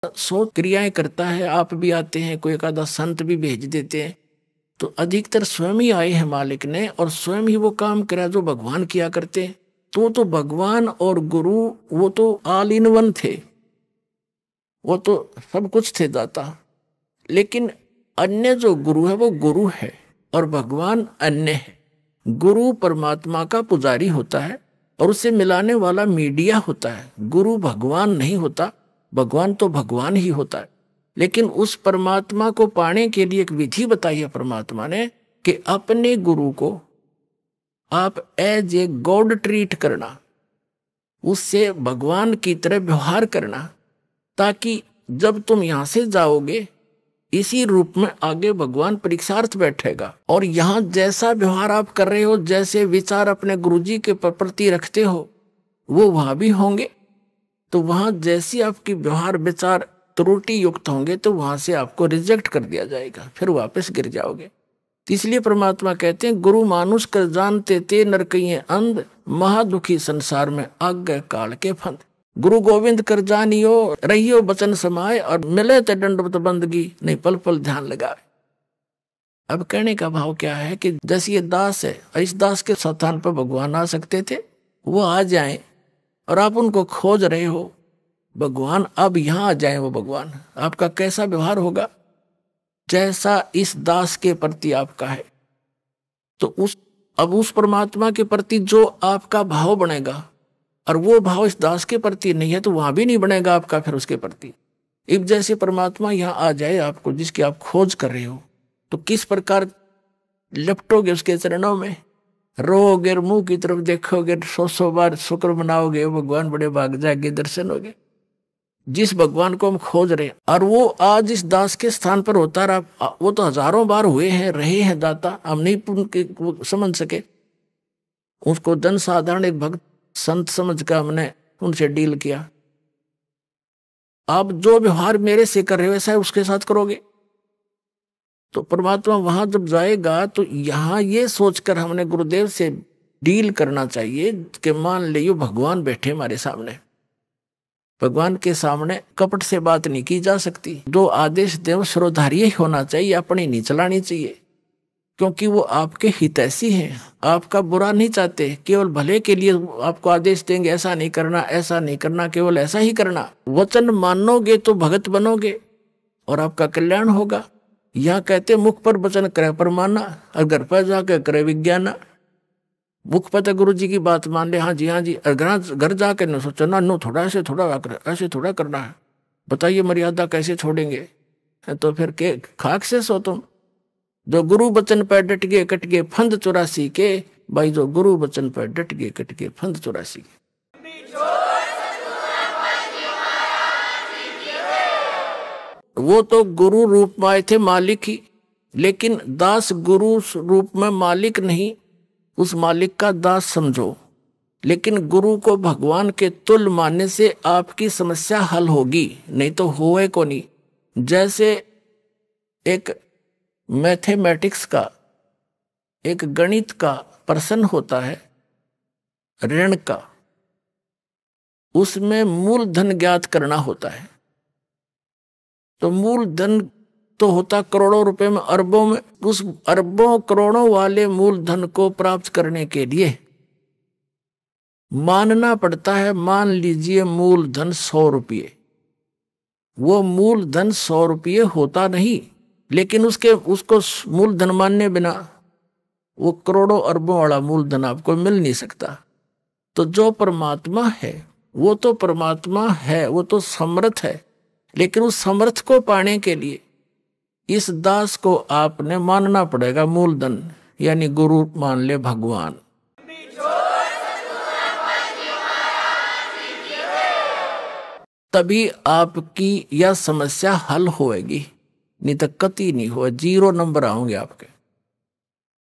100 क्रियाएं करता है, आप भी आते हैं, कोई एक आधा संत भी भेज देते हैं, तो अधिकतर स्वयं ही आए हैं मालिक ने और स्वयं ही वो काम करा जो भगवान किया करते हैं। तो भगवान और गुरु वो तो ऑल इन वन थे, वो तो सब कुछ थे दाता। लेकिन अन्य जो गुरु है वो गुरु है और भगवान अन्य है। गुरु परमात्मा का पुजारी होता है और उसे मिलाने वाला मीडिया होता है। गुरु भगवान नहीं होता, भगवान तो भगवान ही होता है। लेकिन उस परमात्मा को पाने के लिए एक विधि बताई है परमात्मा ने कि अपने गुरु को आप एज ए गॉड ट्रीट करना, उससे भगवान की तरह व्यवहार करना, ताकि जब तुम यहां से जाओगे इसी रूप में आगे भगवान परीक्षार्थ बैठेगा। और यहां जैसा व्यवहार आप कर रहे हो, जैसे विचार अपने गुरुजी के प्रति रखते हो, वो वहां भी होंगे। तो वहां जैसी आपकी व्यवहार विचार त्रुटि युक्त होंगे तो वहां से आपको रिजेक्ट कर दिया जाएगा, फिर वापस गिर जाओगे। तो इसलिए परमात्मा कहते हैं गुरु मानुष कर जानते ते नरकइये अंध, महादुखी संसार में आज्ञा काल के फंद। गुरु गोविंद कर जानियो रहियो बचन समाए, और मिले ते दंडवत बंदगी नहीं पल पल ध्यान लगाए। अब कहने का भाव क्या है कि जैसे ये दास है, इस दास के स्थान पर भगवान आ सकते थे, वो आ जाएं और आप उनको खोज रहे हो, भगवान अब यहां आ जाए। वो भगवान आपका कैसा व्यवहार होगा, जैसा इस दास के प्रति आपका है, तो उस परमात्मा के प्रति जो आपका भाव बनेगा, और वो भाव इस दास के प्रति नहीं है तो वहां भी नहीं बनेगा आपका फिर उसके प्रति। अब जैसे परमात्मा यहां आ जाए आपको, जिसकी आप खोज कर रहे हो, तो किस प्रकार लपटोगे उसके चरणों में, रोगे, मुंह की तरफ देखोगे, 100 बार शुक्र मनाओगे, भगवान बड़े भाग जाएंगे, दर्शन होगे। जिस भगवान को हम खोज रहे हैं और वो आज इस दास के स्थान पर होता रहा, वो तो हजारों बार हुए हैं, रहे हैं दाता, हम नहीं समझ सके। उसको जन साधारण एक भक्त संत समझ कर हमने उनसे डील किया। आप जो व्यवहार मेरे से कर रहे हो वैसा है उसके साथ करोगे। तो परमात्मा वहां जब जाएगा तो यहां ये सोचकर हमने गुरुदेव से डील करना चाहिए कि मान लियो भगवान बैठे हमारे सामने, भगवान के सामने कपट से बात नहीं की जा सकती। जो आदेश देव श्रोधार्य होना चाहिए, अपनी नहीं चलानी चाहिए, क्योंकि वो आपके हितैषी हैं, आपका बुरा नहीं चाहते, केवल भले के लिए आपको आदेश देंगे, ऐसा नहीं करना, ऐसा नहीं करना, केवल ऐसा ही करना। वचन मानोगे तो भगत बनोगे और आपका कल्याण होगा। यहाँ कहते मुख पर वचन करे परमाना और घर पर जाकर करे विज्ञाना। मुख पर गुरु जी की बात मान ले, हाँ जी, और घर जाकर न सोचो ना, नो थोड़ा ऐसे थोड़ा करना है, बताइए मर्यादा कैसे छोड़ेंगे। तो फिर के खाक से सो तुम। जो गुरु वचन पर डट गए कट गए फंद 84 के, भाई जो गुरु वचन पर डट गए कट गए फंद 84 के। वो तो गुरु रूप में आए थे मालिक ही, लेकिन दास गुरु रूप में मालिक नहीं, उस मालिक का दास समझो। लेकिन गुरु को भगवान के तुल्य मानने से आपकी समस्या हल होगी, नहीं तो होए को नहीं। जैसे एक मैथमेटिक्स का, एक गणित का प्रश्न होता है ऋण का, उसमें मूलधन ज्ञात करना होता है। तो मूलधन तो होता करोड़ों रुपए में, अरबों में। उस अरबों करोड़ों वाले मूलधन को प्राप्त करने के लिए मानना पड़ता है, मान लीजिए मूलधन 100 रुपये। वो मूलधन 100 रुपये होता नहीं, लेकिन उसको मूलधन मानने बिना वो करोड़ों अरबों वाला मूलधन आपको मिल नहीं सकता। तो जो परमात्मा है वो तो परमात्मा है, वो तो समर्थ है, लेकिन उस समर्थ को पाने के लिए इस दास को आपने मानना पड़ेगा मूलधन, यानी गुरु मान ले भगवान। तभी आपकी यह समस्या हल होएगी, नहीं तो कति नहीं हो, 0 नंबर आओगे आपके।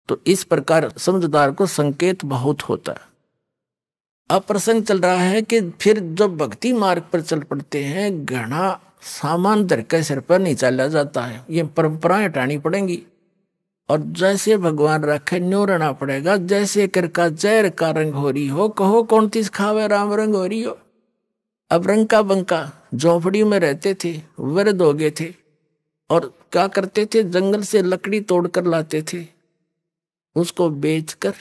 तो इस प्रकार समझदार को संकेत बहुत होता है। अब प्रसंग चल रहा है कि फिर जब भक्ति मार्ग पर चल पड़ते हैं, घना सामान धर के सिर पर नहीं चला जाता है, ये परंपराएं हटानी पड़ेंगी। और जैसे भगवान रखे न्यो रहना पड़ेगा। जैसे कर का जहर का रंग हो रही हो, कहो कौन तीस खावे राम रंग हो रही हो। अब रंग का बंका झोपड़ी में रहते थे, वृद्ध हो गए थे, और क्या करते थे, जंगल से लकड़ी तोड़कर लाते थे, उसको बेचकर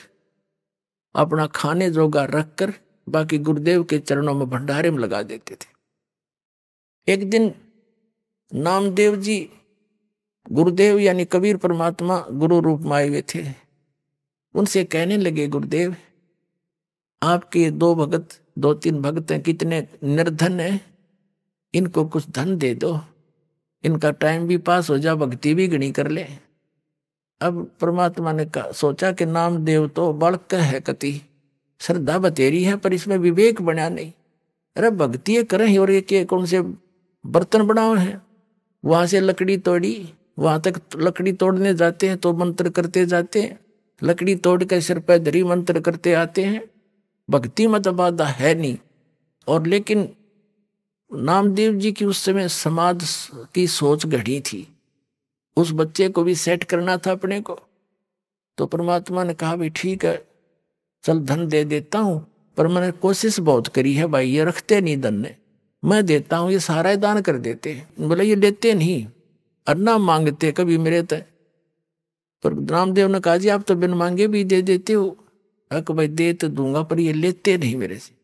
अपना खाने जोगा रखकर बाकी गुरुदेव के चरणों में भंडारे में लगा देते थे। एक दिन नामदेव जी, गुरुदेव यानी कबीर परमात्मा गुरु रूप में आए हुए थे, उनसे कहने लगे, गुरुदेव आपके दो तीन भगत हैं, कितने निर्धन हैं, इनको कुछ धन दे दो, इनका टाइम भी पास हो जा, भक्ति भी घनी कर ले। अब परमात्मा ने सोचा कि नामदेव तो बड़क है, कति श्रद्धा बतेरी है, पर इसमें विवेक बना नहीं। अरे भक्ति करें और ये कौन से बर्तन बनाओ हैं। वहां से लकड़ी तोड़ी, वहां तक लकड़ी तोड़ने जाते हैं तो मंत्र करते जाते हैं, लकड़ी तोड़ के सिर पर धरी मंत्र करते आते हैं। भक्ति मत बाधा है नहीं। और लेकिन नामदेव जी की उस समय समाज की सोच घड़ी थी, उस बच्चे को भी सेट करना था अपने को। तो परमात्मा ने कहा, भाई ठीक है, चल धन दे देता हूं, पर मैंने कोशिश बहुत करी है भाई, ये रखते नहीं धन ने, मैं देता हूं, ये सारा दान कर देते हैं। बोले ये लेते नहीं और ना मांगते कभी मेरे तय। पर रामदेव ने कहा, जी आप तो बिन मांगे भी दे देते हो। अक भाई दे तो दूंगा, पर ये लेते नहीं मेरे से।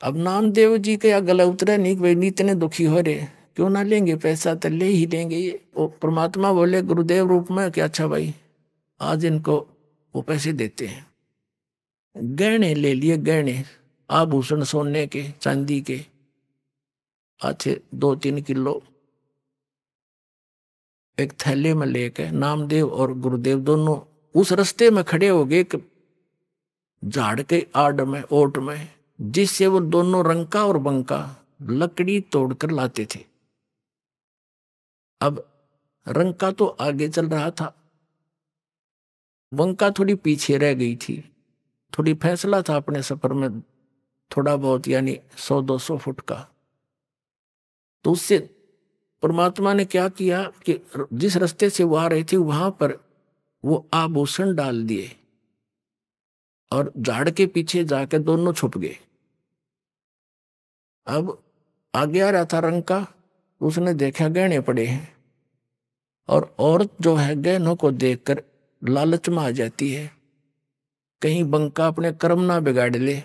अब नामदेव जी का गला उतरा नहीं कि भाई इतने दुखी हो रहे, क्यों ना लेंगे पैसा, तो ले ही लेंगे ये। वो परमात्मा बोले गुरुदेव रूप में कि अच्छा भाई आज इनको वो पैसे देते हैं। गहने ले लिए, गहने आभूषण सोने के चांदी के अच्छे 2-3 किलो एक थैले में लेके नामदेव और गुरुदेव दोनों उस रास्ते में खड़े हो गए, झाड़ के आड़ में, ओट में, जिससे वो दोनों रंका और बंका लकड़ी तोड़कर लाते थे। अब रंका तो आगे चल रहा था, बंका थोड़ी पीछे रह गई थी। थोड़ी फैसला था अपने सफर में, थोड़ा बहुत यानी 100-200 फुट का। तो उससे परमात्मा ने क्या किया कि जिस रास्ते से वो आ रही थी वहां पर वो आभूषण डाल दिए और झाड़ के पीछे जाकर दोनों छुप गए। अब आगे आ रहा था रंका, उसने देखा गहने पड़े हैं, और औरत जो है गहनों को देखकर लालच में आ जाती है, कहीं बंका अपने कर्म ना बिगाड़ ले।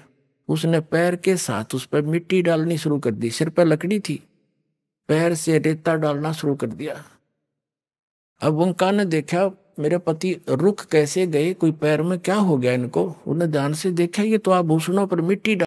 उसने पैर के साथ उस पर मिट्टी डालनी शुरू कर दी। सिर पर लकड़ी थी, पैर से रेता डालना शुरू कर दिया। अब बंका ने देखा मेरे पति रुक कैसे गए, कोई पैर में क्या हो गया इनको। उन्हें ध्यान से देखा, ये तो आभूषणों पर मिट्टी